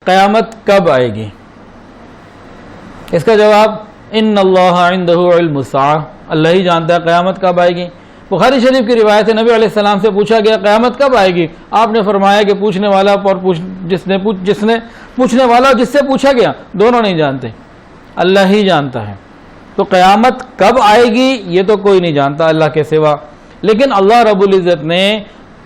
قیامت کب آئے گی؟ اس کا جواب ان اللہ عندہ علم الساعہ، اللہ ہی جانتا ہے قیامت کب آئے گی۔ بخاری شریف کی روایت ہے، نبی علیہ السلام سے پوچھا گیا قیامت کب آئے گی؟ آپ نے فرمایا کہ پوچھنے والا اور جس نے پوچھنے والا اور جس سے پوچھا گیا دونوں نہیں جانتے، اللہ ہی جانتا ہے۔ تو قیامت کب آئے گی یہ تو کوئی نہیں جانتا اللہ کے سوا، لیکن اللہ رب العزت نے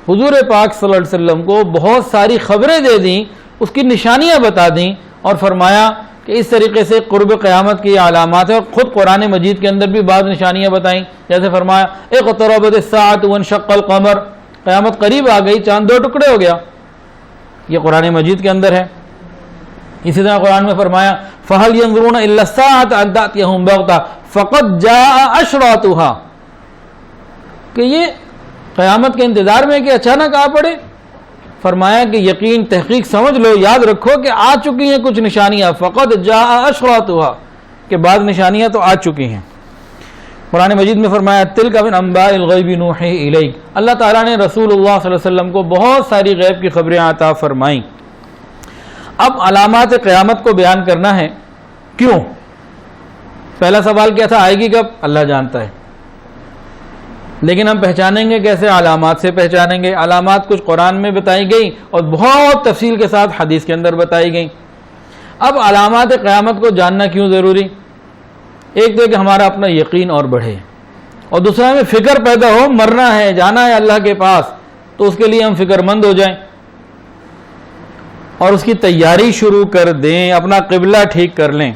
حضور پاک صلی اللہ علیہ وسلم کو بہت ساری خبریں دے دیں، اس کی نشانیاں بتا دیں، اور فرمایا کہ اس طریقے سے قرب قیامت کی علامات ہیں، اور خود قرآن مجید کے اندر بھی بعض نشانیاں بتائیں، جیسے فرمایا اقتربت الساعۃ وانشق القمر، قیامت قریب آ گئی، چاند دو ٹکڑے ہو گیا، یہ قرآن مجید کے اندر ہے۔ اسی طرح قرآن میں فرمایا فَهَلْ يَنظُرُونَ إِلَّا السَّاعَةَ أَن تَأْتِيَهُم بَغْتَةً فَقَدْ جَاءَ أَشْرَاطُهَا، کہ یہ قیامت کے انتظار میں کہ اچانک آ پڑے؟ فرمایا کہ یقین تحقیق سمجھ لو، یاد رکھو کہ آ چکی ہیں کچھ نشانیاں، فَقَدْ جَاءَ أَشْرَاطُهَا، کہ بعض نشانیاں تو آ چکی ہیں۔ قرآن مجید میں فرمایا تِلْكَ مِنْ أَنْبَاءِ الْغَيْبِ نُوحِيهِ إِلَيْكَ، اللہ تعالیٰ نے رسول اللہ صلی اللہ علیہ وسلم کو بہت ساری غیب کی خبریں عطا فرمائیں۔ اب علامات قیامت کو بیان کرنا ہے، کیوں؟ پہلا سوال کیا تھا؟ آئے گی کب؟ اللہ جانتا ہے، لیکن ہم پہچانیں گے کیسے؟ علامات سے پہچانیں گے۔ علامات کچھ قرآن میں بتائی گئی اور بہت تفصیل کے ساتھ حدیث کے اندر بتائی گئی۔ اب علامات قیامت کو جاننا کیوں ضروری؟ ایک تو کہ ہمارا اپنا یقین اور بڑھے، اور دوسرا ہمیں فکر پیدا ہو، مرنا ہے، جانا ہے اللہ کے پاس، تو اس کے لیے ہم فکر مند ہو جائیں اور اس کی تیاری شروع کر دیں، اپنا قبلہ ٹھیک کر لیں۔